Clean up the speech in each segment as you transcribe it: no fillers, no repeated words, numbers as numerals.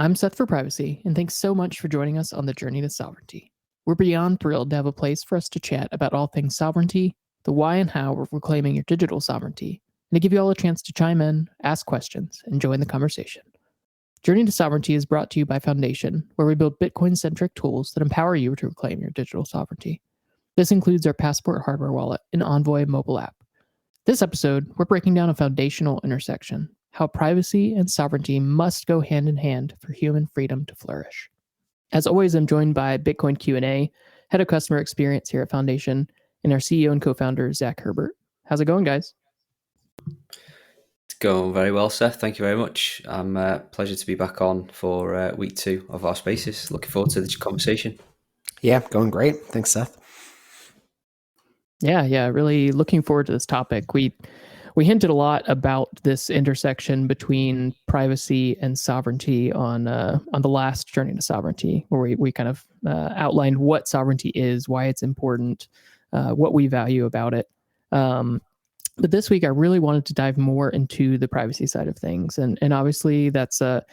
I'm Seth for Privacy, and thanks so much for joining us on the journey to sovereignty. We're beyond thrilled to have a place for us to chat about all things sovereignty, the why and how we're reclaiming your digital sovereignty, and to give you all a chance to chime in, ask questions, and join the conversation. Journey to Sovereignty is brought to you by Foundation, where we build Bitcoin-centric tools that empower you to reclaim your digital sovereignty. This includes our Passport hardware wallet and Envoy mobile app. This episode, we're breaking down a foundational intersection: how privacy and sovereignty must go hand in hand for human freedom to flourish. As always, I'm joined by Bitcoin Q&A, Head of Customer Experience here at Foundation, and our CEO and co-founder, Zach Herbert. How's it going, guys? It's going very well, Seth. Thank you very much. Pleasure to be back on for week 2 of our spaces. Looking forward to the conversation. Yeah, going great. Thanks, Seth. Yeah, really looking forward to this topic. We hinted a lot about this intersection between privacy and sovereignty on the last Journey to Sovereignty, where we kind of outlined what sovereignty is, why it's important, what we value about it. But this week, I really wanted to dive more into the privacy side of things, and obviously that's a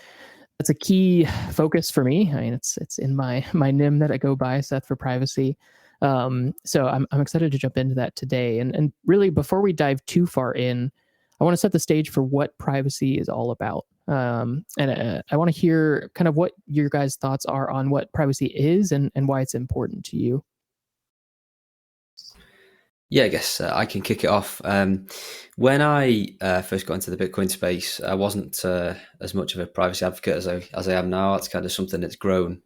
key focus for me. I mean, it's in my NIM that I go by, Seth for Privacy. So I'm excited to jump into that today. And really, before we dive too far in, I want to set the stage for what privacy is all about. And I want to hear kind of what your guys' thoughts are on what privacy is and why it's important to you. Yeah, I guess I can kick it off. When I first got into the Bitcoin space, I wasn't as much of a privacy advocate as I am now. It's kind of something that's grown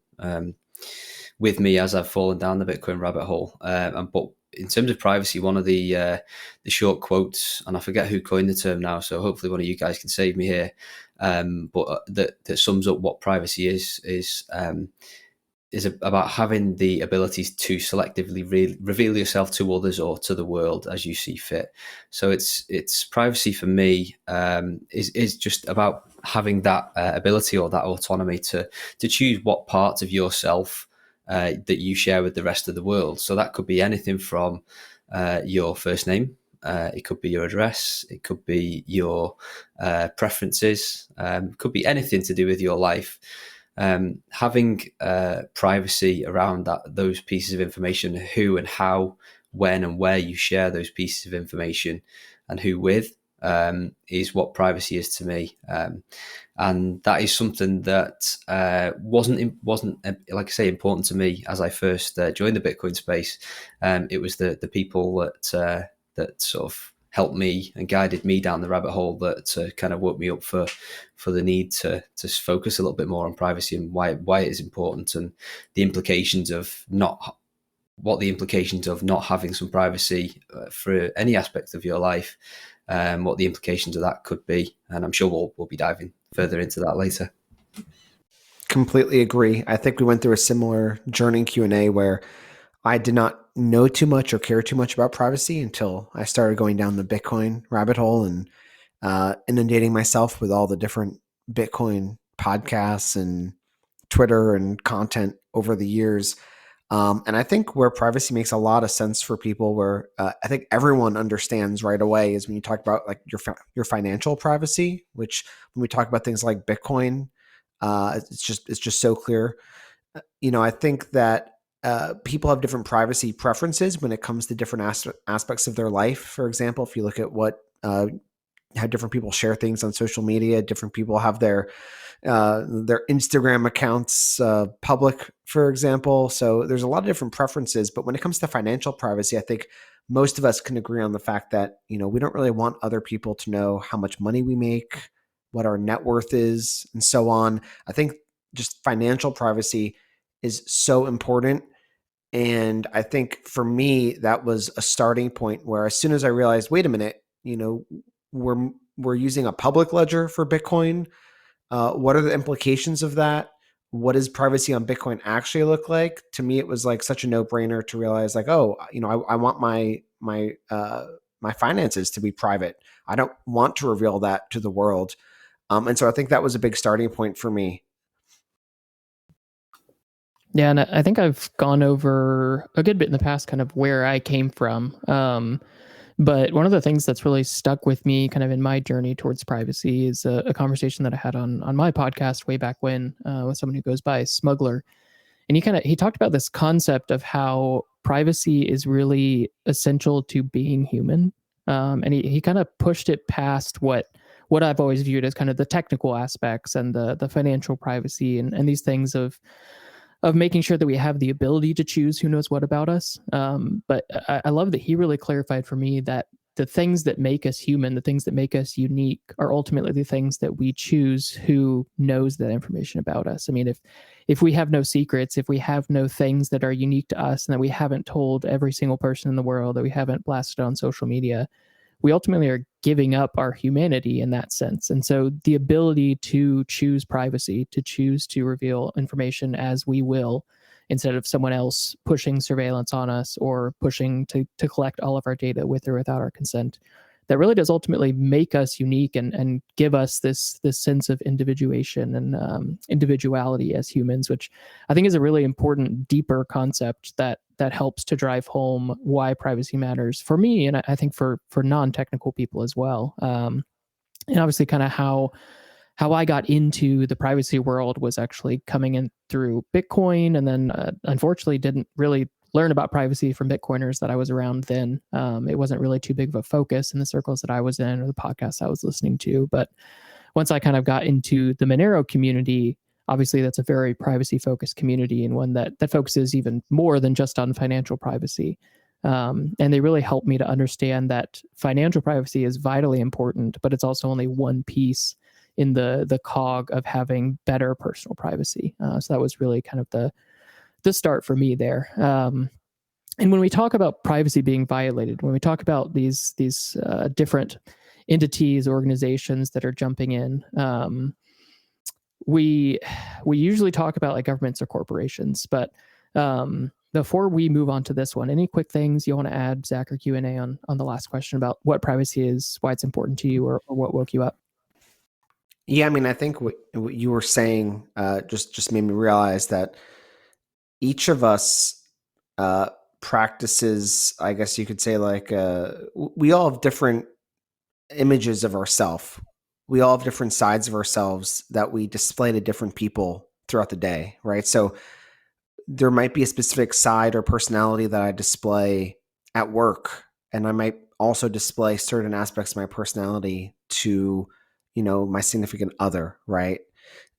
with me as I've fallen down the Bitcoin rabbit hole. But in terms of privacy, one of the short quotes, and I forget who coined the term now, so hopefully one of you guys can save me here, but that sums up what privacy is about having the ability to selectively reveal yourself to others or to the world as you see fit. So it's privacy for me is just about having that ability or that autonomy to choose what parts of yourself that you share with the rest of the world. So that could be anything from your first name, it could be your address, it could be your preferences, could be anything to do with your life. Having privacy around those pieces of information, who and how, when and where you share those pieces of information, and who with, is what privacy is to me. And that is something that wasn't like I say important to me as I first joined the Bitcoin space. It was the people that sort of helped me and guided me down the rabbit hole that kind of woke me up for the need to focus a little bit more on privacy and why it is important, and the implications of not having some privacy for any aspect of your life, what the implications of that could be. And I'm sure we'll be diving further into that later. Completely agree. I think we went through a similar journey in Q&A where I did not know too much or care too much about privacy until I started going down the Bitcoin rabbit hole and inundating myself with all the different Bitcoin podcasts and Twitter and content over the years. And I think where privacy makes a lot of sense for people, where I think everyone understands right away, is when you talk about like your financial privacy, which when we talk about things like Bitcoin, it's just so clear. I think that people have different privacy preferences when it comes to different aspects of their life. For example, if you look at how different people share things on social media, different people have their Instagram accounts public, for example. So there's a lot of different preferences. But when it comes to financial privacy, I think most of us can agree on the fact that, we don't really want other people to know how much money we make, what our net worth is, and so on. I think just financial privacy is so important. And I think for me, that was a starting point where as soon as I realized, wait a minute, we're using a public ledger for Bitcoin. What are the implications of that? What does privacy on Bitcoin actually look like? To me, it was like such a no-brainer to realize, like, I want my finances to be private. I don't want to reveal that to the world. And so I think that was a big starting point for me. Yeah, and I think I've gone over a good bit in the past kind of where I came from. But one of the things that's really stuck with me kind of in my journey towards privacy is a conversation that I had on my podcast way back when with someone who goes by Smuggler. And he talked about this concept of how privacy is really essential to being human. And he kind of pushed it past what I've always viewed as kind of the technical aspects and the financial privacy and these things of making sure that we have the ability to choose who knows what about us. But I love that he really clarified for me that the things that make us human, the things that make us unique, are ultimately the things that we choose who knows that information about us. I mean, if we have no secrets, if we have no things that are unique to us and that we haven't told every single person in the world, that we haven't blasted on social media, we ultimately are giving up our humanity in that sense. And so the ability to choose privacy, to choose to reveal information as we will, instead of someone else pushing surveillance on us or pushing to collect all of our data with or without our consent, that really does ultimately make us unique and give us this sense of individuation and individuality as humans, which I think is a really important, deeper concept that helps to drive home why privacy matters for me, and I think for non-technical people as well. And obviously, kind of how I got into the privacy world was actually coming in through Bitcoin, and then unfortunately didn't really learn about privacy from Bitcoiners that I was around then. It wasn't really too big of a focus in the circles that I was in or the podcasts I was listening to. But once I kind of got into the Monero community, obviously that's a very privacy focused community and one that focuses even more than just on financial privacy. And they really helped me to understand that financial privacy is vitally important, but it's also only one piece in the cog of having better personal privacy. So that was really kind of the start for me there. And when we talk about privacy being violated, when we talk about these different entities, organizations that are jumping in, we usually talk about like governments or corporations. But before we move on to this one, any quick things you want to add, Zach, or Q&A on the last question about what privacy is, why it's important to you, or what woke you up? Yeah, I mean, I think what you were saying just made me realize that each of us practices, I guess you could say, like we all have different images of ourselves. We all have different sides of ourselves that we display to different people throughout the day, right? So there might be a specific side or personality that I display at work, and I might also display certain aspects of my personality to, my significant other, right?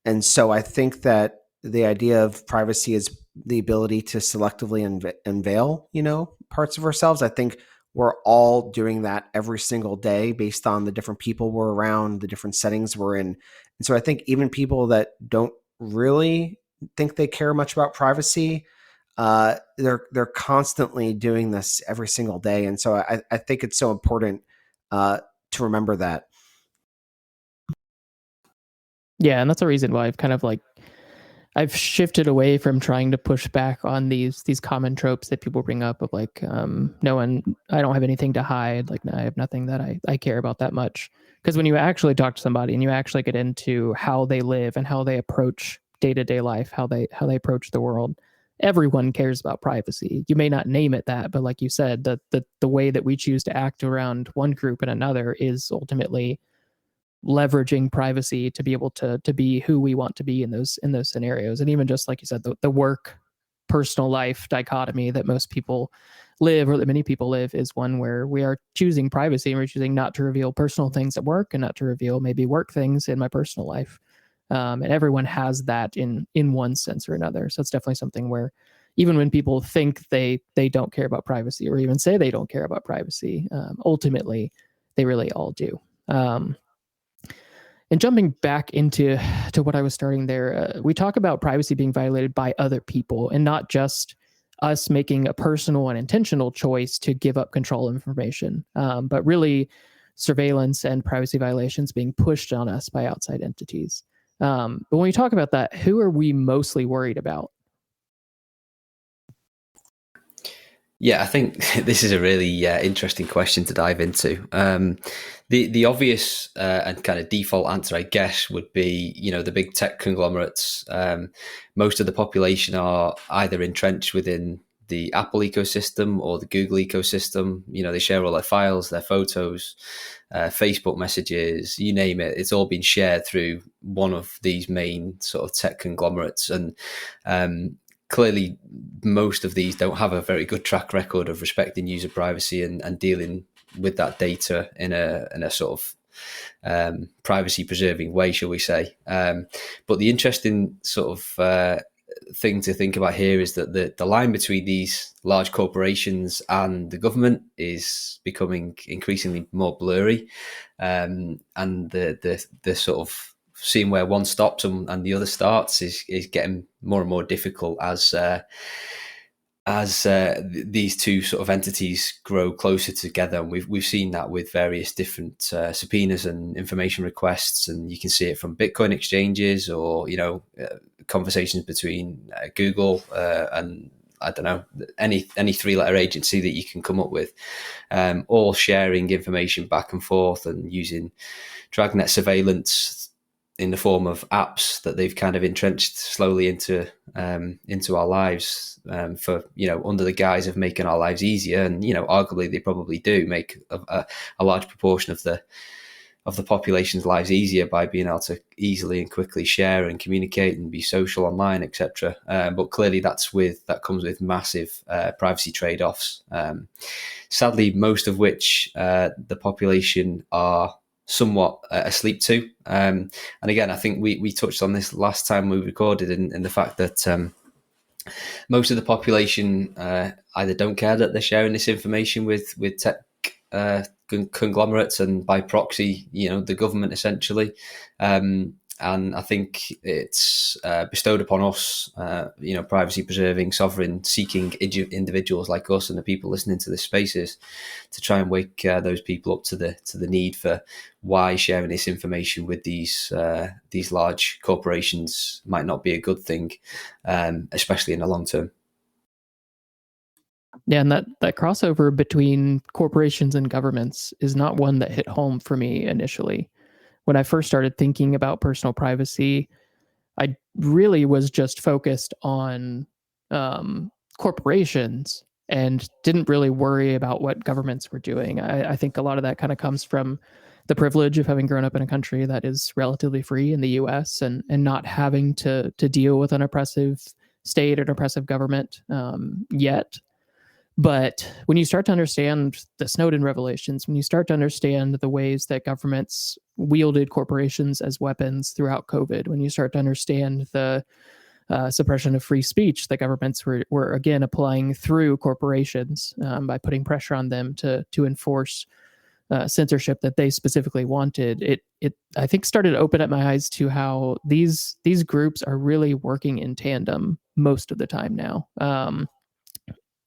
And so I think that the idea of privacy is the ability to selectively unveil, parts of ourselves. I think we're all doing that every single day based on the different people we're around, the different settings we're in. And so I think even people that don't really think they care much about privacy, they're constantly doing this every single day. And so I think it's so important to remember that. Yeah, and that's a reason why I've shifted away from trying to push back on these common tropes that people bring up of like, I don't have anything to hide. Like, no, I have nothing that I care about that much. Because when you actually talk to somebody and you actually get into how they live and how they approach day-to-day life, how they approach the world, everyone cares about privacy. You may not name it that, but like you said, the way that we choose to act around one group and another is ultimately leveraging privacy to be able to be who we want to be in those scenarios. And even just like you said, the work personal life dichotomy that most people live, or that many people live, is one where we are choosing privacy and we're choosing not to reveal personal things at work and not to reveal maybe work things in my personal life. And everyone has that in one sense or another. So it's definitely something where even when people think they don't care about privacy, or even say they don't care about privacy, ultimately they really all do. And jumping back into what I was starting there, we talk about privacy being violated by other people and not just us making a personal and intentional choice to give up control of information, but really surveillance and privacy violations being pushed on us by outside entities. But when we talk about that, who are we mostly worried about? Yeah, I think this is a really interesting question to dive into. The obvious and kind of default answer, I guess, would be, the big tech conglomerates. Most of the population are either entrenched within the Apple ecosystem or the Google ecosystem. They share all their files, their photos, Facebook messages, you name it. It's all been shared through one of these main sort of tech conglomerates. And clearly, most of these don't have a very good track record of respecting user privacy and dealing with that data in a sort of privacy preserving way, shall we say. But the interesting sort of thing to think about here is that the line between these large corporations and the government is becoming increasingly more blurry, and the sort of seeing where one stops and the other starts is getting more and more difficult as these two sort of entities grow closer together. And we've seen that with various different subpoenas and information requests, and you can see it from Bitcoin exchanges or conversations between Google and I don't know, any 3-letter agency that you can come up with, all sharing information back and forth and using dragnet surveillance in the form of apps that they've kind of entrenched slowly into our lives, for under the guise of making our lives easier. And arguably they probably do make a large proportion of the population's lives easier by being able to easily and quickly share and communicate and be social online, etc. But clearly that comes with massive privacy trade-offs. Sadly, most of which the population are somewhat asleep to. And again, I think we touched on this last time we recorded in the fact that most of the population either don't care that they're sharing this information with tech conglomerates and by proxy, the government essentially. And I think it's bestowed upon us, privacy preserving, sovereign seeking individuals like us and the people listening to this spaces to try and wake those people up to the need for why sharing this information with these large corporations might not be a good thing, especially in the long term. Yeah, and that crossover between corporations and governments is not one that hit home for me initially. When I first started thinking about personal privacy, I really was just focused on corporations and didn't really worry about what governments were doing. I think a lot of that kind of comes from the privilege of having grown up in a country that is relatively free in the US and not having to deal with an oppressive state or an oppressive government yet. But when you start to understand the Snowden revelations, when you start to understand the ways that governments wielded corporations as weapons throughout COVID, when you start to understand the suppression of free speech that governments were again applying through corporations by putting pressure on them to enforce censorship that they specifically wanted, it I think started to open up my eyes to how these groups are really working in tandem most of the time now.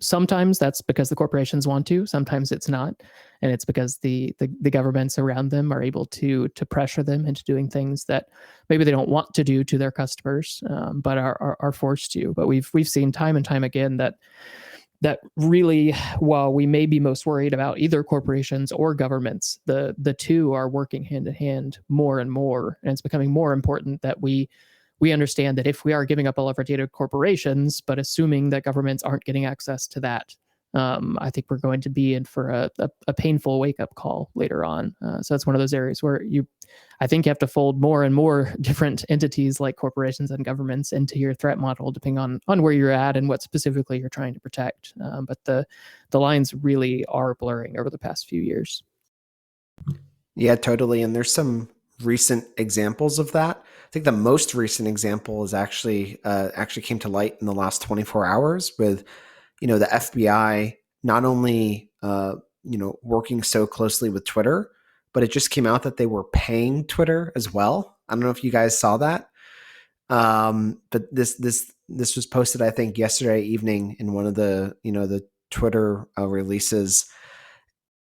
Sometimes that's because the corporations want to, sometimes it's not, and it's because the governments around them are able to pressure them into doing things that maybe they don't want to do to their customers, but are forced to. But we've seen time and time again that really, while we may be most worried about either corporations or governments, the two are working hand in hand more and more, and it's becoming more important that we understand that if we are giving up all of our data to corporations, but assuming that governments aren't getting access to that, I think we're going to be in for a painful wake-up call later on. So that's one of those areas where I think you have to fold more and more different entities like corporations and governments into your threat model, depending on where you're at and what specifically you're trying to protect. But the lines really are blurring over the past few years. Yeah, totally. And there's some recent examples of that. I think the most recent example is actually came to light in the last 24 hours with, the FBI not only, working so closely with Twitter, but it just came out that they were paying Twitter as well. I don't know if you guys saw that. But this was posted, I think, yesterday evening in one of the Twitter releases,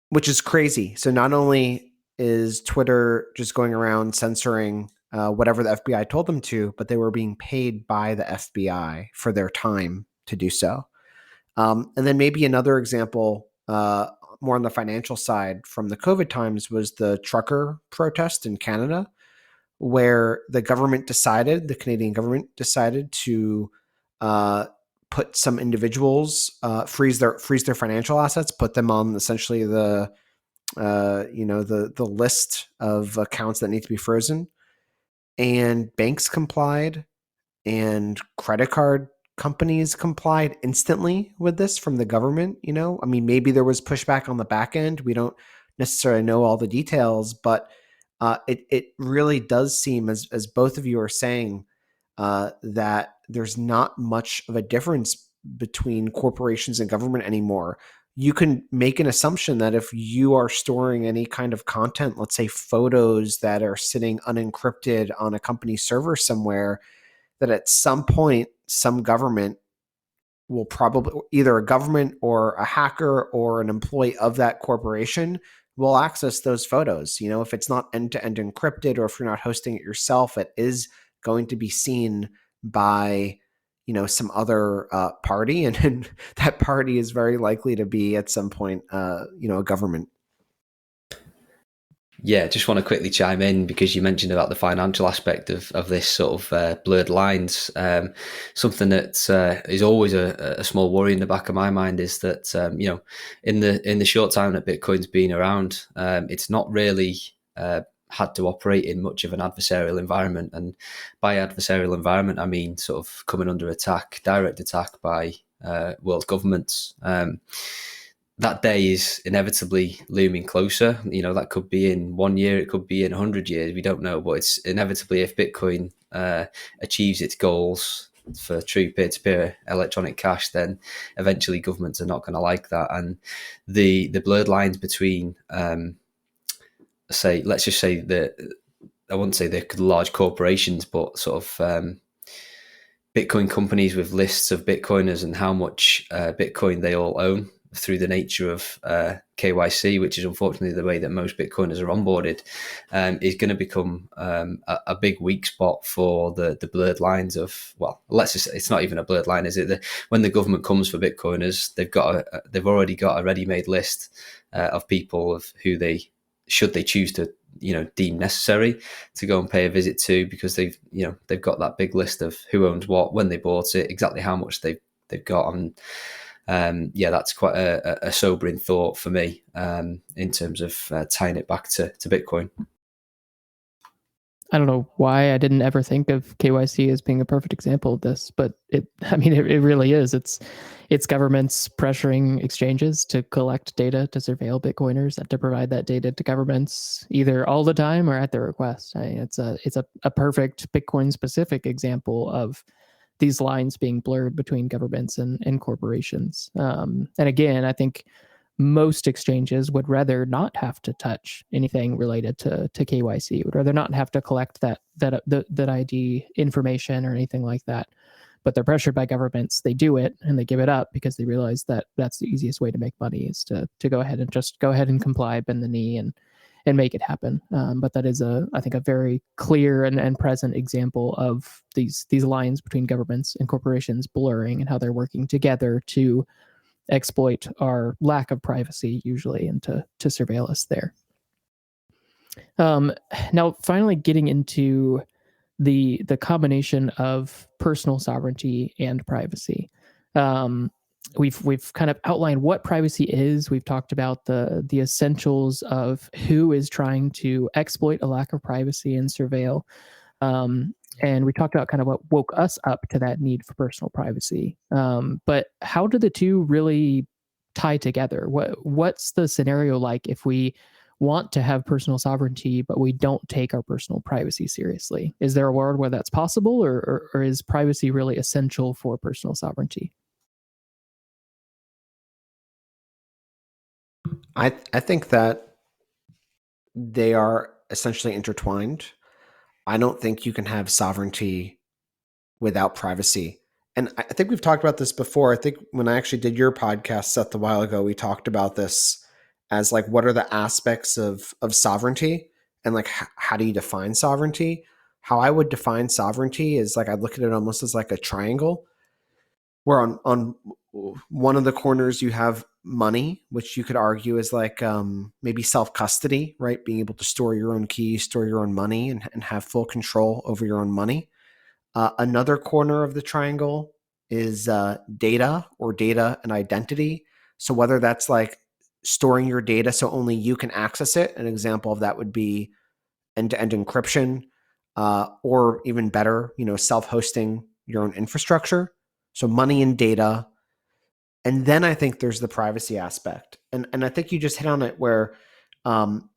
which is crazy. So not only is Twitter just going around censoring whatever the FBI told them to, but they were being paid by the FBI for their time to do so. And then maybe another example, more on the financial side from the COVID times, was the trucker protest in Canada, where the Canadian government decided to put some individuals, freeze their financial assets, put them on essentially the list of accounts that need to be frozen. And banks complied, and credit card companies complied instantly with this from the government. I mean, maybe there was pushback on the back end. We don't necessarily know all the details, but it really does seem, as both of you are saying, that there's not much of a difference between corporations and government anymore. You can make an assumption that if you are storing any kind of content, let's say photos that are sitting unencrypted on a company server somewhere, that at some point, some government will probably, either a government or a hacker or an employee of that corporation, will access those photos. If it's not end-to-end encrypted, or if you're not hosting it yourself, it is going to be seen by some other party, and that party is very likely to be at some point a government. Yeah, just want to quickly chime in because you mentioned about the financial aspect of this sort of blurred lines. Something that is always a small worry in the back of my mind is that in the short time that Bitcoin's been around, it's not really had to operate in much of an adversarial environment. And by adversarial environment, I mean sort of coming under attack, direct attack by world governments. That day is inevitably looming closer. That could be in 1 year, it could be in 100 years. We don't know, but it's inevitably, if Bitcoin achieves its goals for true peer-to-peer electronic cash, then eventually governments are not going to like that. And the blurred lines between, let's just say I wouldn't say they're large corporations, but sort of Bitcoin companies with lists of Bitcoiners and how much Bitcoin they all own through the nature of KYC, which is unfortunately the way that most Bitcoiners are onboarded, is going to become a big weak spot for the blurred lines of, well, let's just say it's not even a blurred line, is it? When the government comes for Bitcoiners, they've already got a ready-made list of people of who they, should they choose to deem necessary, to go and pay a visit to, because they've got that big list of who owns what, when they bought it, exactly how much they've got. And that's quite a sobering thought for me in terms of tying it back to Bitcoin. I don't know why I didn't ever think of KYC as being a perfect example of this, but it really is. It's governments pressuring exchanges to collect data to surveil Bitcoiners and to provide that data to governments either all the time or at their request. It's a perfect Bitcoin specific example of these lines being blurred between governments and corporations. And again, I think most exchanges would rather not have to touch anything related to KYC, would rather not have to collect that ID information or anything like that. But they're pressured by governments. They do it and they give it up because they realize that that's the easiest way to make money, is to go ahead and comply, bend the knee, and make it happen. But that is I think a very clear and present example of these lines between governments and corporations blurring, and how they're working together to exploit our lack of privacy usually, and to surveil us there. Now, finally, getting into the combination of personal sovereignty and privacy. We've kind of outlined what privacy is. We've talked about the essentials of who is trying to exploit a lack of privacy and surveil. And we talked about kind of what woke us up to that need for personal privacy. But how do the two really tie together? What's the scenario like if we want to have personal sovereignty, but we don't take our personal privacy seriously? Is there a world where that's possible, or is privacy really essential for personal sovereignty? I think that they are essentially intertwined. I don't think you can have sovereignty without privacy. And I think we've talked about this before. I think when I actually did your podcast, Seth, a while ago, we talked about this as like, what are the aspects of sovereignty, and like, how do you define sovereignty? How I would define sovereignty is like, I look at it almost as like a triangle, where on one of the corners you have money, which you could argue is like maybe self-custody, right? Being able to store your own keys, store your own money, and, have full control over your own money. Another corner of the triangle, is data or data and identity. So whether that's like storing your data so only you can access it, an example of that would be end-to-end encryption, or even better, self-hosting your own infrastructure. So money and data. And then I think there's the privacy aspect. And I think you just hit on it where um,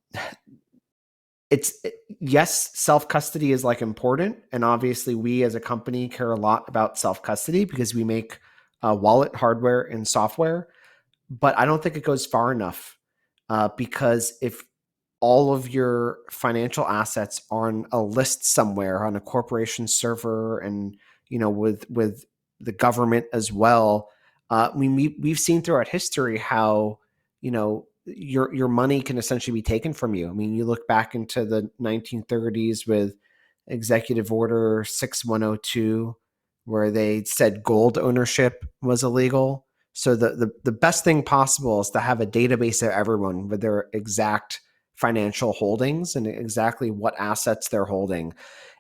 yes, self-custody is like important. And obviously we as a company care a lot about self-custody because we make wallet hardware and software. But I don't think it goes far enough because if all of your financial assets are on a list somewhere on a corporation server and with the government as well, we've seen throughout history how your money can essentially be taken from you. I mean, you look back into the 1930s with Executive Order 6102, where they said gold ownership was illegal. So the best thing possible is to have a database of everyone with their exact financial holdings and exactly what assets they're holding.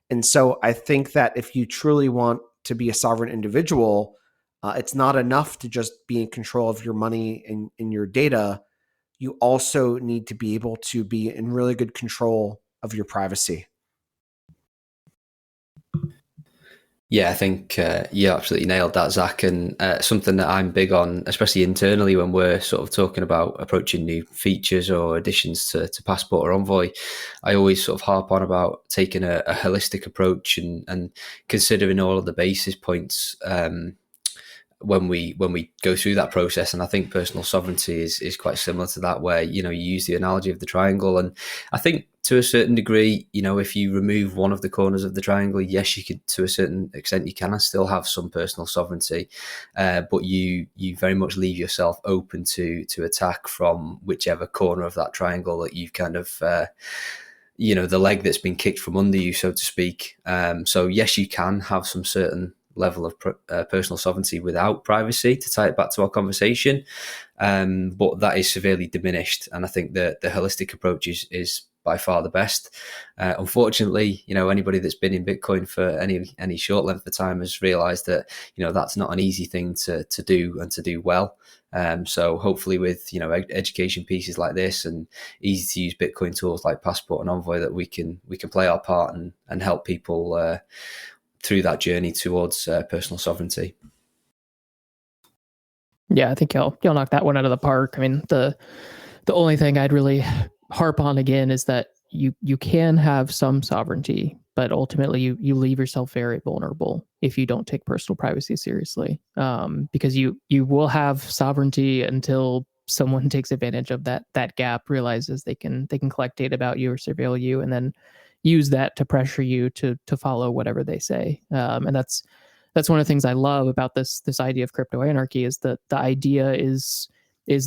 And so I think that if you truly want to be a sovereign individual, it's not enough to just be in control of your money and your data. You also need to be able to be in really good control of your privacy. I think you absolutely nailed that, Zach. And something that I'm big on, especially internally when we're sort of talking about approaching new features or additions to Passport or Envoy, I always sort of harp on about taking a holistic approach and considering all of the basis points when we go through that process. And I think personal sovereignty is quite similar to that, where you use the analogy of the triangle. And I think to a certain degree, if you remove one of the corners of the triangle, yes, you could, to a certain extent, you can still have some personal sovereignty, but you very much leave yourself open to attack from whichever corner of that triangle that you've kind of the leg that's been kicked from under you, so to speak. So yes, you can have some certain level of personal sovereignty without privacy, to tie it back to our conversation, but that is severely diminished. And I think that the holistic approach is by far the best. Unfortunately, anybody that's been in Bitcoin for any short length of time has realized that that's not an easy thing to do and to do well. So hopefully with education pieces like this and easy to use Bitcoin tools like Passport and Envoy, that we can play our part and help people through that journey towards personal sovereignty. Yeah, I think you'll knock that one out of the park. I mean, the only thing I'd really harp on again is that you can have some sovereignty, but ultimately you leave yourself very vulnerable if you don't take personal privacy seriously, because you will have sovereignty until someone takes advantage of that gap, realizes they can collect data about you or surveil you, and then use that to pressure you to follow whatever they say. And that's one of the things I love about this idea of crypto anarchy, is that the idea is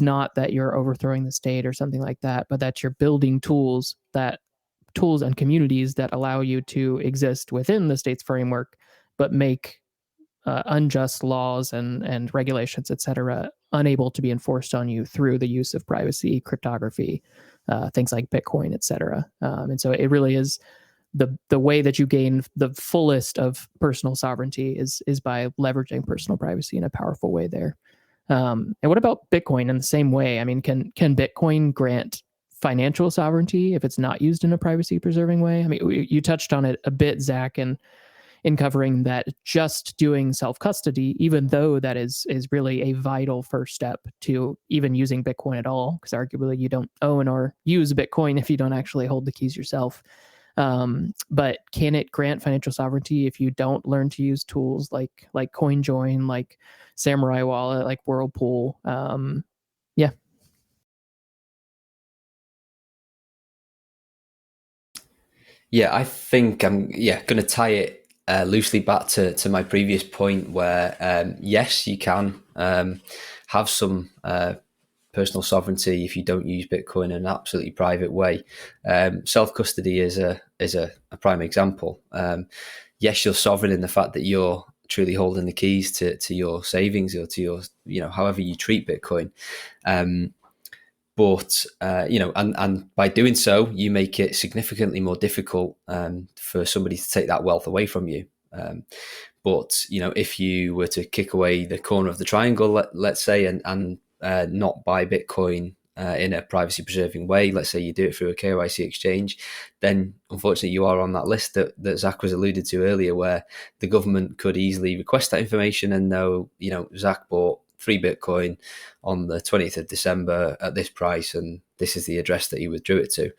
not that you're overthrowing the state or something like that, but that you're building tools and communities that allow you to exist within the state's framework, but make unjust laws and regulations, et cetera, unable to be enforced on you through the use of privacy, cryptography, things like Bitcoin, et cetera. And so it really is the way that you gain the fullest of personal sovereignty is by leveraging personal privacy in a powerful way there. And what about Bitcoin in the same way? I mean, can Bitcoin grant financial sovereignty if it's not used in a privacy preserving way? I mean, you touched on it a bit, Zach, in covering that just doing self-custody, even though that is really a vital first step to even using Bitcoin at all, because arguably you don't own or use Bitcoin if you don't actually hold the keys yourself. But can it grant financial sovereignty if you don't learn to use tools like CoinJoin, like Samurai Wallet, like Whirlpool? Yeah. Yeah, I think I'm going to tie it loosely back to my previous point, where yes, you can have some personal sovereignty if you don't use Bitcoin in an absolutely private way. Self-custody is a prime example. Yes, you're sovereign in the fact that you're truly holding the keys to your savings or to your however you treat Bitcoin. But and by doing so, you make it significantly more difficult for somebody to take that wealth away from you. But if you were to kick away the corner of the triangle, let's say, and not buy Bitcoin in a privacy preserving way, let's say you do it through a KYC exchange, then unfortunately you are on that list that Zach was alluded to earlier, where the government could easily request that information and know, Zach bought 3 Bitcoin on the 20th of December at this price, and this is the address that he withdrew it to.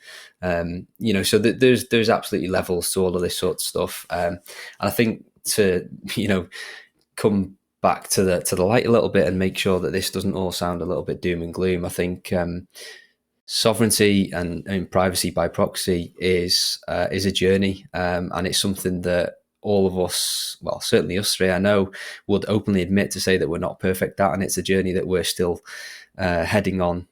So there's absolutely levels to all of this sort of stuff. And I think to, come back to the light a little bit and make sure that this doesn't all sound a little bit doom and gloom, I think sovereignty and privacy by proxy is a journey, and it's something that all of us, well, certainly us three, I know, would openly admit to say that we're not perfect at, and it's a journey that we're still heading on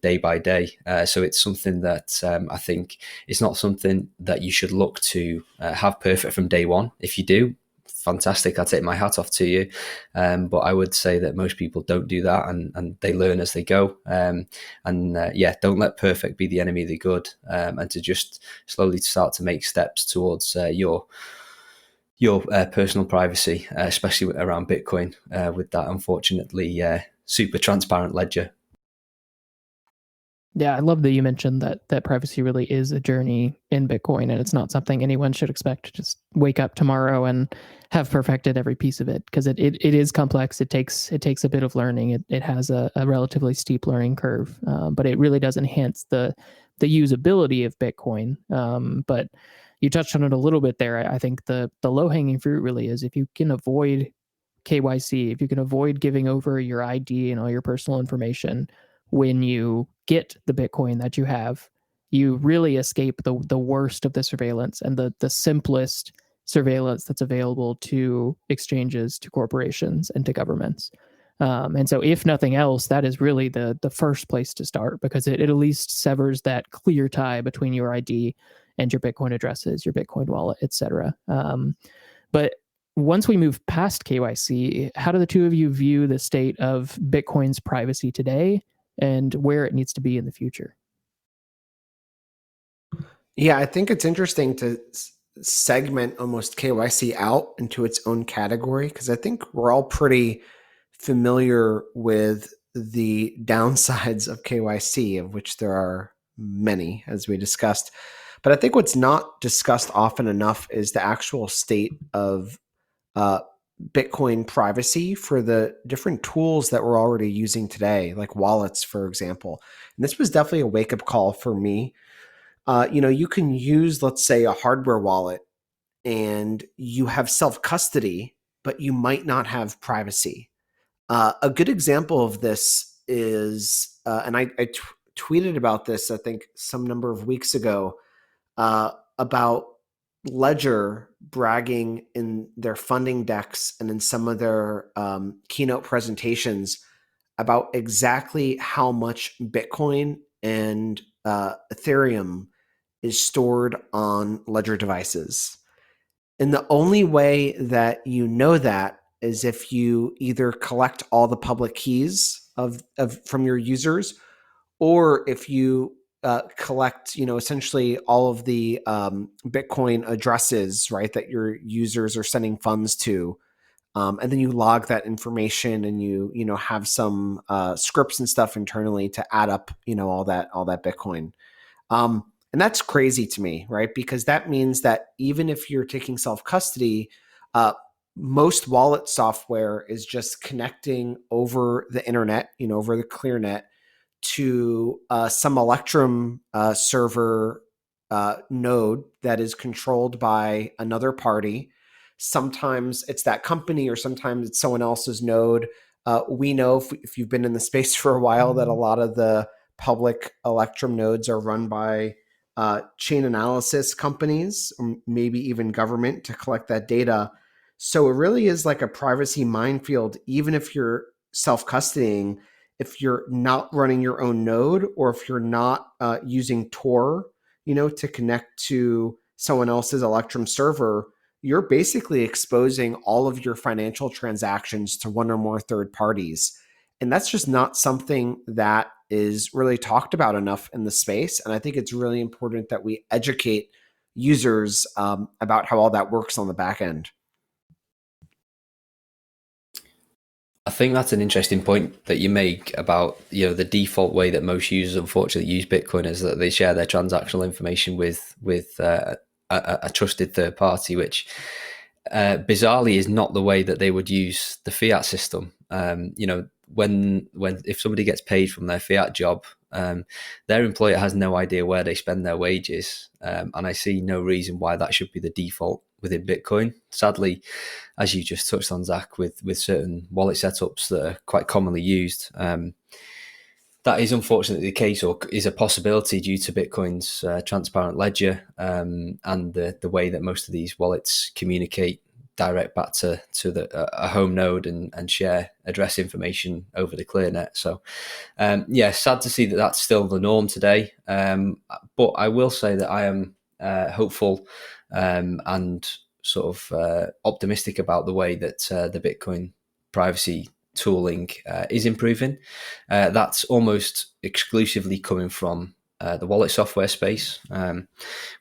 day by day. So it's something that I think it's not something that you should look to have perfect from day one. If you do, fantastic, I take my hat off to you. But I would say that most people don't do that, and they learn as they go. Don't let perfect be the enemy of the good, and to just slowly start to make steps towards your personal privacy, especially around Bitcoin, with that unfortunately super transparent ledger. Yeah, I love that you mentioned that privacy really is a journey in Bitcoin, and it's not something anyone should expect to just wake up tomorrow and have perfected every piece of it, because it is complex. It takes a bit of learning. It has a relatively steep learning curve, but it really does enhance the usability of Bitcoin. But you touched on it a little bit there. I think the low hanging fruit really is, if you can avoid KYC, if you can avoid giving over your ID and all your personal information when you get the Bitcoin that you have, you really escape the worst of the surveillance and the simplest surveillance that's available to exchanges, to corporations, and to governments. And so, if nothing else, that is really the first place to start, because it at least severs that clear tie between your ID and your Bitcoin addresses, your Bitcoin wallet, etc. But once we move past KYC, how do the two of you view the state of Bitcoin's privacy today and where it needs to be in the future? Yeah, I think it's interesting to segment almost KYC out into its own category, because I think we're all pretty familiar with the downsides of KYC, of which there are many, as we discussed. But I think what's not discussed often enough is the actual state of Bitcoin privacy for the different tools that we're already using today, like wallets, for example. And this was definitely a wake-up call for me. You can use, let's say, a hardware wallet, and you have self-custody, but you might not have privacy. A good example of this is, and I tweeted about this, I think, some number of weeks ago, about Ledger bragging in their funding decks and in some of their keynote presentations about exactly how much Bitcoin and Ethereum is stored on Ledger devices. And the only way that you know that is if you either collect all the public keys of from your users, or if you collect, essentially all of the Bitcoin addresses, right, that your users are sending funds to, and then you log that information, and you have some scripts and stuff internally to add up, all that Bitcoin. And that's crazy to me, right? Because that means that even if you're taking self-custody, most wallet software is just connecting over the internet, over the ClearNet, to some Electrum server node that is controlled by another party. Sometimes it's that company, or sometimes it's someone else's node. We know, if you've been in the space for a while, that a lot of the public Electrum nodes are run by chain analysis companies, or maybe even government, to collect that data. So it really is like a privacy minefield, even if you're self-custodying. If you're not running your own node, or if you're not using Tor, to connect to someone else's Electrum server, you're basically exposing all of your financial transactions to one or more third parties. And that's just not something that is really talked about enough in the space. And I think it's really important that we educate users about how all that works on the back end. think that's an interesting point that you make about, the default way that most users unfortunately use Bitcoin is that they share their transactional information with a trusted third party, which bizarrely is not the way that they would use the fiat system. When if somebody gets paid from their fiat job, their employer has no idea where they spend their wages, and I see no reason why that should be the default within Bitcoin. Sadly, as you just touched on, Zach, with certain wallet setups that are quite commonly used, that is unfortunately the case, or is a possibility due to Bitcoin's transparent ledger, and the way that most of these wallets communicate direct back to a home node and share address information over the ClearNet. So, sad to see that that's still the norm today. But I will say that I am hopeful and sort of optimistic about the way that the Bitcoin privacy tooling is improving. That's almost exclusively coming from the wallet software space.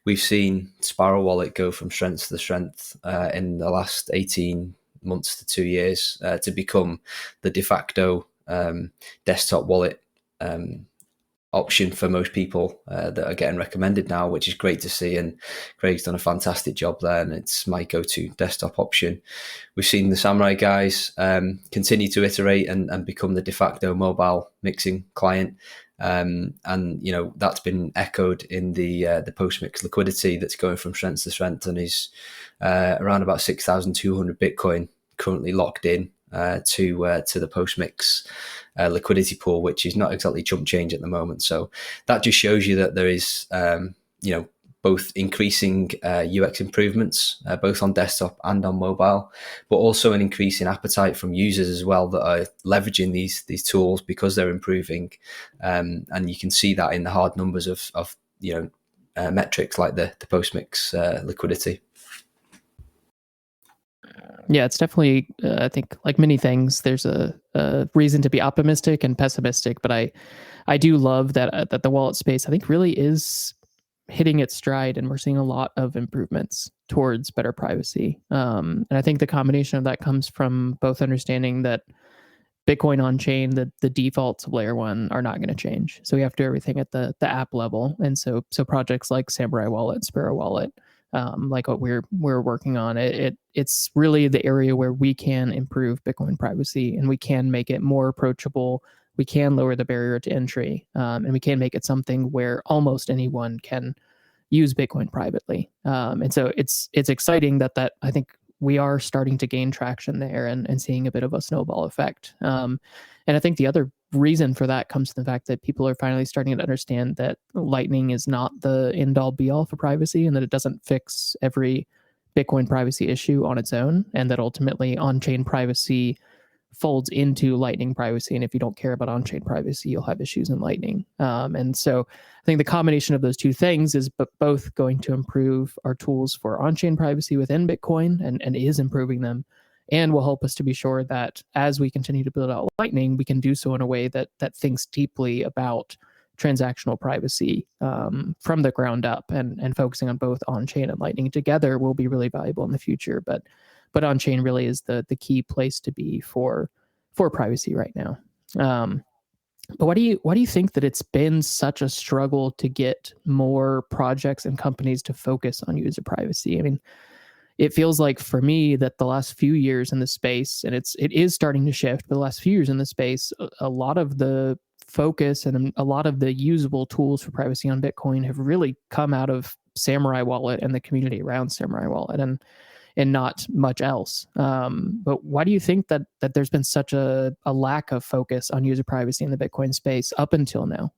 We've seen Sparrow Wallet go from strength to strength in the last 18 months to 2 years to become the de facto desktop wallet option for most people that are getting recommended now, which is great to see. And Craig's done a fantastic job there, and it's my go-to desktop option. We've seen the Samurai guys continue to iterate and become the de facto mobile mixing client. And that's been echoed in the post-mix liquidity that's going from strength to strength, and is around about 6,200 Bitcoin currently locked in to the post-mix liquidity pool, which is not exactly chump change at the moment. So that just shows you that there is, both increasing UX improvements, both on desktop and on mobile, but also an increasing appetite from users as well that are leveraging these tools because they're improving. And you can see that in the hard numbers of metrics like the post-mix liquidity. Yeah, it's definitely, I think, like many things, there's a reason to be optimistic and pessimistic. But I do love that the wallet space, I think, really is hitting its stride, and we're seeing a lot of improvements towards better privacy. And I think the combination of that comes from both understanding that Bitcoin on chain, the defaults of layer one are not going to change. So we have to do everything at the app level. And so projects like Samurai Wallet, Sparrow Wallet, like what we're working on, it's really the area where we can improve Bitcoin privacy, and we can make it more approachable. We can lower the barrier to entry, and we can make it something where almost anyone can use Bitcoin privately. And so it's exciting that I think we are starting to gain traction there and seeing a bit of a snowball effect. And I think the other reason for that comes from the fact that people are finally starting to understand that Lightning is not the end all be all for privacy, and that it doesn't fix every Bitcoin privacy issue on its own, and that ultimately on-chain privacy folds into Lightning privacy. And if you don't care about on-chain privacy, you'll have issues in Lightning. And so I think the combination of those two things is both going to improve our tools for on-chain privacy within Bitcoin, and is improving them, and will help us to be sure that as we continue to build out Lightning, we can do so in a way that thinks deeply about transactional privacy from the ground up, and focusing on both on-chain and Lightning together will be really valuable in the future. But on-chain really is the key place to be for privacy right now. But why do you think that it's been such a struggle to get more projects and companies to focus on user privacy? I mean, it feels like for me that the last few years in the space, and it is starting to shift, but the last few years in the space, a lot of the focus and a lot of the usable tools for privacy on Bitcoin have really come out of Samurai Wallet and the community around Samurai Wallet, and not much else. But why do you think that there's been such a lack of focus on user privacy in the Bitcoin space up until now?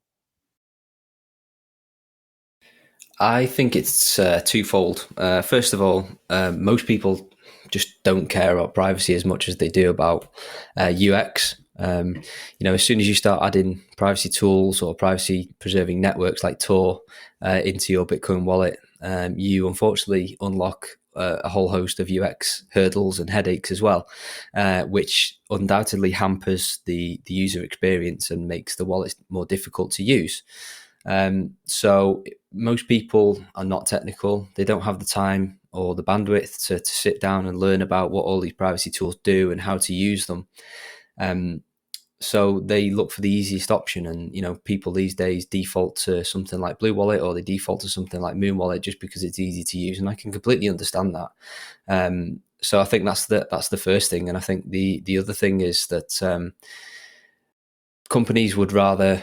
I think it's twofold. First of all, most people just don't care about privacy as much as they do about UX. As soon as you start adding privacy tools or privacy preserving networks like Tor into your Bitcoin wallet, you unfortunately unlock a whole host of UX hurdles and headaches as well, which undoubtedly hampers the user experience and makes the wallet more difficult to use. So most people are not technical. They don't have the time or the bandwidth to sit down and learn about what all these privacy tools do and how to use them. So they look for the easiest option, and people these days default to something like Blue Wallet, or they default to something like Moon Wallet just because it's easy to use, and I can completely understand that. So I think that's the first thing, and I think the other thing is that companies would rather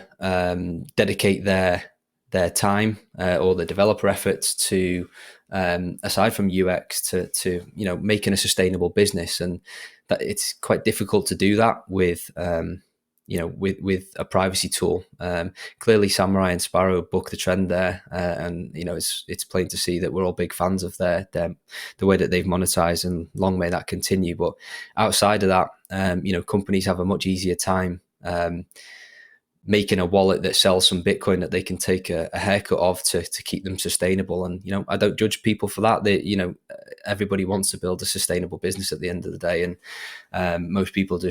dedicate their time or the developer efforts to aside from UX to making a sustainable business, and that it's quite difficult to do that with with a privacy tool. Clearly, Samurai and Sparrow buck the trend there, and it's plain to see that we're all big fans of the way that they've monetized, and long may that continue. But outside of that, companies have a much easier time making a wallet that sells some Bitcoin that they can take a haircut of to keep them sustainable. And, I don't judge people for that. Everybody wants to build a sustainable business at the end of the day. And most people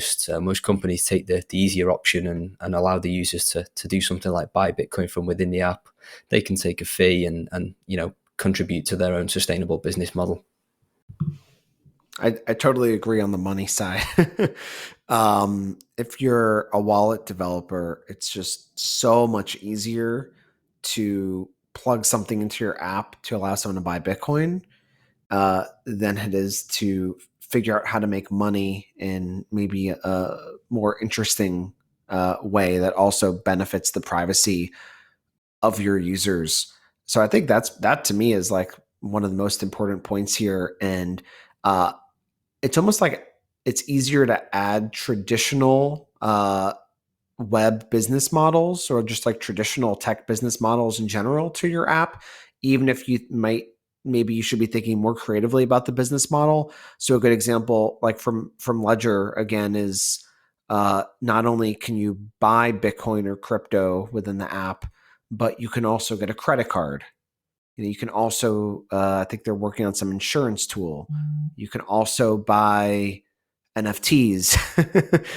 most companies take the easier option and allow the users to do something like buy Bitcoin from within the app. They can take a fee and contribute to their own sustainable business model. I totally agree on the money side. If you're a wallet developer, it's just so much easier to plug something into your app to allow someone to buy Bitcoin than it is to figure out how to make money in maybe a more interesting way that also benefits the privacy of your users. So I think that to me is like one of the most important points here. And it's almost like it's easier to add traditional web business models, or just like traditional tech business models in general, to your app, even if maybe you should be thinking more creatively about the business model. So a good example, like from Ledger again, is not only can you buy Bitcoin or crypto within the app, but you can also get a credit card. You can also, I think they're working on some insurance tool. You can also buy NFTs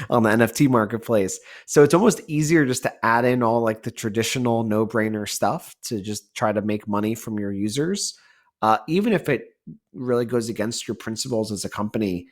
on the NFT marketplace. So it's almost easier just to add in all like the traditional no-brainer stuff to just try to make money from your users, even if it really goes against your principles as a company.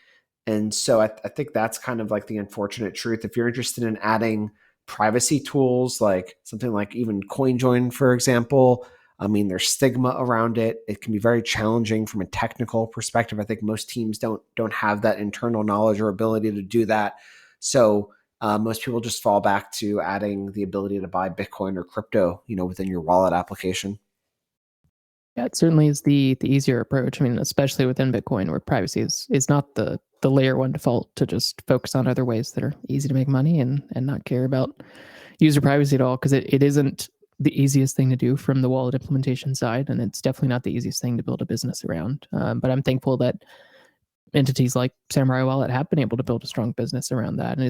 And so I think that's kind of like the unfortunate truth. If you're interested in adding privacy tools, like something like even CoinJoin, for example, I mean, there's stigma around it. It can be very challenging from a technical perspective. I think most teams don't have that internal knowledge or ability to do that. So most people just fall back to adding the ability to buy Bitcoin or crypto, within your wallet application. Yeah, it certainly is the easier approach. I mean, especially within Bitcoin, where privacy is not the layer one default, to just focus on other ways that are easy to make money and not care about user privacy at all, because it isn't the easiest thing to do from the wallet implementation side, and it's definitely not the easiest thing to build a business around. But I'm thankful that entities like Samurai Wallet have been able to build a strong business around that, and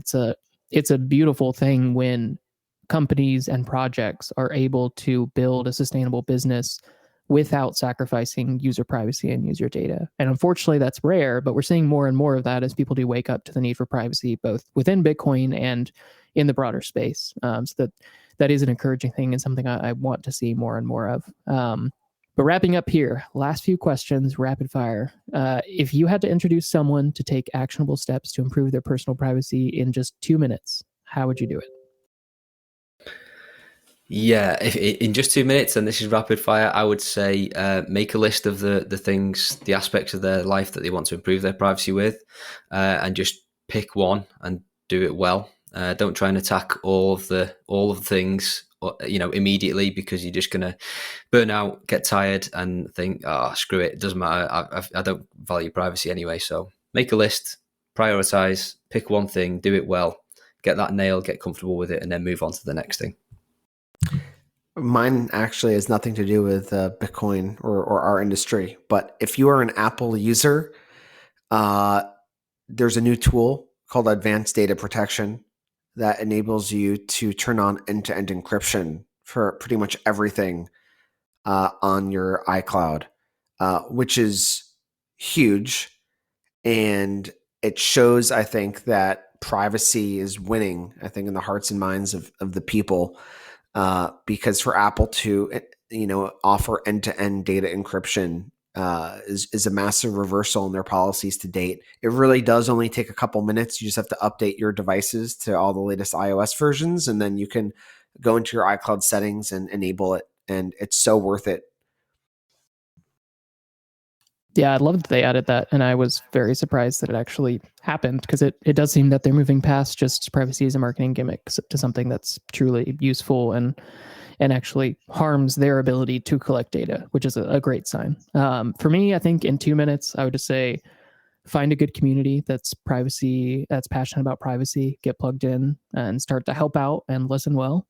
it's a beautiful thing when companies and projects are able to build a sustainable business without sacrificing user privacy and user data. And unfortunately, that's rare, but we're seeing more and more of that as people do wake up to the need for privacy, both within Bitcoin and in the broader space. So that is an encouraging thing, and something I want to see more and more of. But wrapping up here, last few questions, rapid fire. If you had to introduce someone to take actionable steps to improve their personal privacy in just 2 minutes, how would you do it? Yeah, if in just 2 minutes, and this is rapid fire, I would say make a list of the things, the aspects of their life that they want to improve their privacy with, and just pick one and do it well. Don't try and attack all of the things, immediately, because you're just gonna burn out, get tired, and think, "Oh, screw it, it doesn't matter. I don't value privacy anyway." So make a list, prioritize, pick one thing, do it well, get that nailed, get comfortable with it, and then move on to the next thing. Mine actually has nothing to do with Bitcoin or our industry. But if you are an Apple user, there's a new tool called Advanced Data Protection that enables you to turn on end-to-end encryption for pretty much everything on your iCloud, which is huge. And it shows, I think, that privacy is winning, I think, in the hearts and minds of the people. Because for Apple to, offer end-to-end data encryption is a massive reversal in their policies to date. It really does only take a couple minutes. You just have to update your devices to all the latest iOS versions, and then you can go into your iCloud settings and enable it. And it's so worth it. Yeah, I love that they added that, and I was very surprised that it actually happened, because it does seem that they're moving past just privacy as a marketing gimmick to something that's truly useful and actually harms their ability to collect data, which is a great sign. For me, I think in 2 minutes, I would just say find a good community that's passionate about privacy, get plugged in and start to help out and listen well.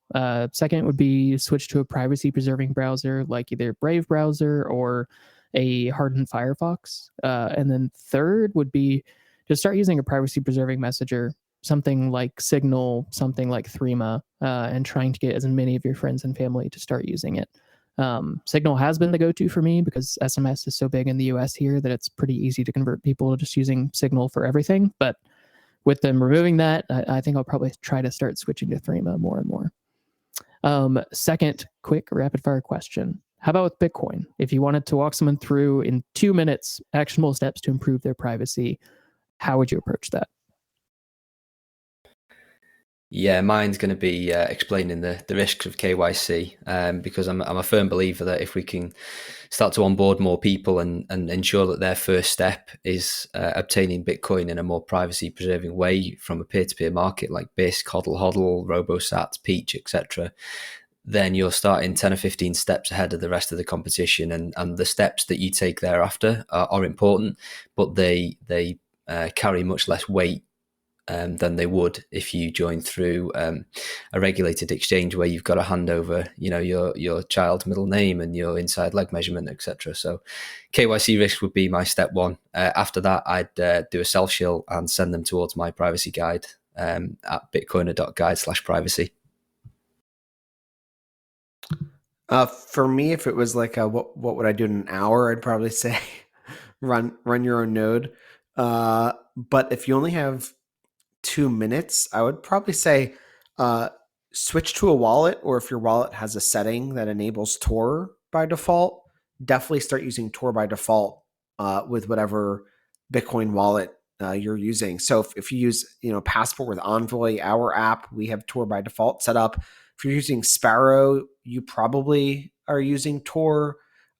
Second would be switch to a privacy preserving browser like either Brave browser or a hardened Firefox. And then third would be just start using a privacy preserving messenger, something like Signal, something like Threema, and trying to get as many of your friends and family to start using it. Signal has been the go-to for me because SMS is so big in the US here that it's pretty easy to convert people to just using Signal for everything. But with them removing that, I think I'll probably try to start switching to Threema more and more. Second, quick rapid fire question. How about with Bitcoin? If you wanted to walk someone through in 2 minutes actionable steps to improve their privacy, how would you approach that? Yeah, mine's going to be explaining the risks of KYC, because I'm a firm believer that if we can start to onboard more people and ensure that their first step is obtaining Bitcoin in a more privacy preserving way from a peer-to-peer market like BISC, HODL, HODL, RoboSat, Peach, etc., then you're starting 10 or 15 steps ahead of the rest of the competition. And the steps that you take thereafter are important, but they carry much less weight than they would if you join through a regulated exchange where you've got to hand over, your child's middle name and your inside leg measurement, etc. So KYC risk would be my step one. After that, I'd do a self-shill and send them towards my privacy guide at bitcoiner.guide/privacy. For me, if it was like what would I do in an hour, I'd probably say run your own node. But if you only have 2 minutes, I would probably say switch to a wallet, or if your wallet has a setting that enables Tor by default, definitely start using Tor by default with whatever Bitcoin wallet you're using. So if you use Passport with Envoy, our app, we have Tor by default set up. If you're using Sparrow, you probably are using Tor.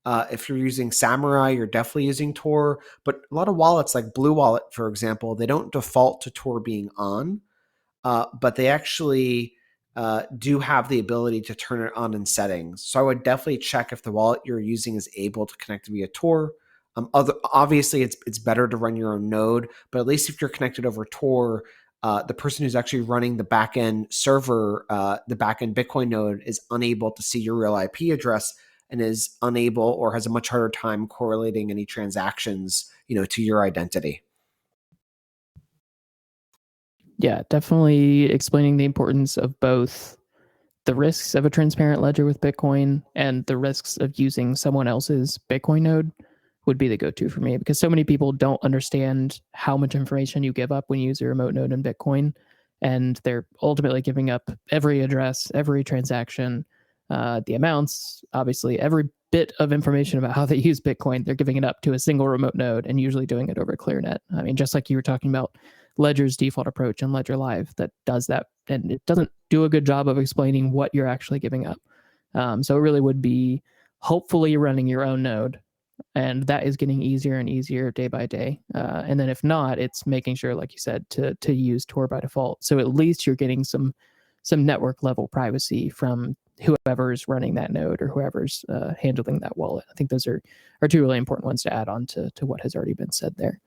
If you're using Samurai, you're definitely using Tor. But a lot of wallets like Blue Wallet, for example, they don't default to Tor being on, but they actually do have the ability to turn it on in settings. So I would definitely check if the wallet you're using is able to connect via Tor. Obviously, it's better to run your own node, but at least if you're connected over Tor, the person who's actually running the backend server, the backend Bitcoin node, is unable to see your real IP address and is unable or has a much harder time correlating any transactions, to your identity. Yeah, definitely explaining the importance of both the risks of a transparent ledger with Bitcoin and the risks of using someone else's Bitcoin node would be the go-to for me, because so many people don't understand how much information you give up when you use a remote node in Bitcoin, and they're ultimately giving up every address, every transaction, the amounts, obviously every bit of information about how they use Bitcoin. They're giving it up to a single remote node and usually doing it over ClearNet. I mean, just like you were talking about Ledger's default approach and Ledger Live that does that, and it doesn't do a good job of explaining what you're actually giving up. So it really would be hopefully running your own node, and that is getting easier and easier day by day. And then if not, it's making sure, like you said, to use Tor by default. So at least you're getting some network level privacy from whoever's running that node or whoever's handling that wallet. I think those are two really important ones to add on to what has already been said there.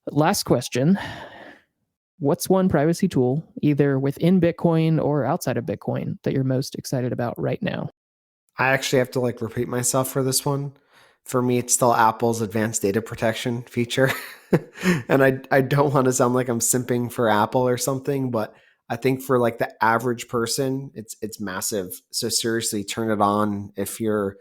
Last question. What's one privacy tool, either within Bitcoin or outside of Bitcoin, that you're most excited about right now? I actually have to repeat myself for this one. For me, it's still Apple's advanced data protection feature. And I don't want to sound like I'm simping for Apple or something, but I think for the average person, it's massive. So seriously, turn it on if you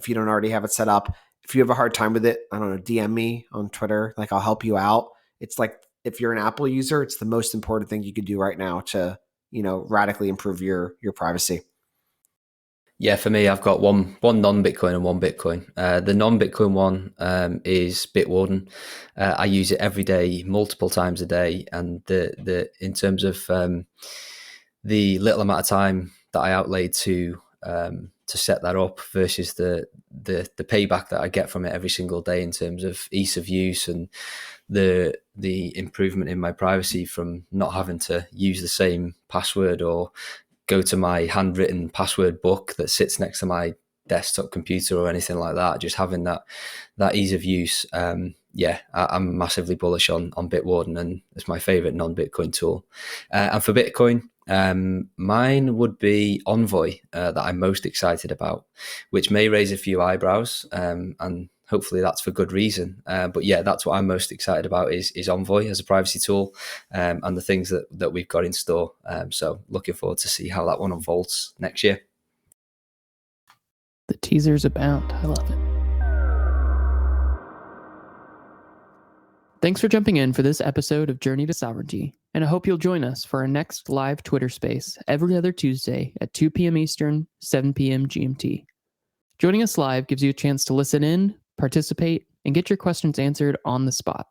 don't already have it set up. If you have a hard time with it, I don't know, DM me on Twitter. I'll help you out. It's if you're an Apple user, it's the most important thing you could do right now to, radically improve your privacy. Yeah, for me, I've got one non-Bitcoin and one Bitcoin. The non-Bitcoin one is Bitwarden. I use it every day, multiple times a day, and the in terms of the little amount of time that I outlaid to set that up versus the payback that I get from it every single day in terms of ease of use and the improvement in my privacy from not having to use the same password or go to my handwritten password book that sits next to my desktop computer or anything like that. Just having that ease of use. I'm massively bullish on Bitwarden, and it's my favorite non-Bitcoin tool. And for Bitcoin, mine would be Envoy that I'm most excited about, which may raise a few eyebrows, and hopefully that's for good reason. But yeah, that's what I'm most excited about is Envoy as a privacy tool, and the things that we've got in store. So looking forward to see how that one unfolds next year. The teasers abound. I love it. Thanks for jumping in for this episode of Journey to Sovereignty, and I hope you'll join us for our next live Twitter space every other Tuesday at 2 p.m. Eastern, 7 p.m. GMT. Joining us live gives you a chance to listen in, participate, and get your questions answered on the spot.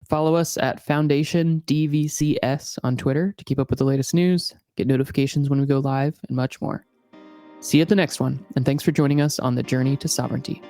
Follow us at Foundation DVCS on Twitter to keep up with the latest news, get notifications when we go live, and much more. See you at the next one, and thanks for joining us on the Journey to Sovereignty.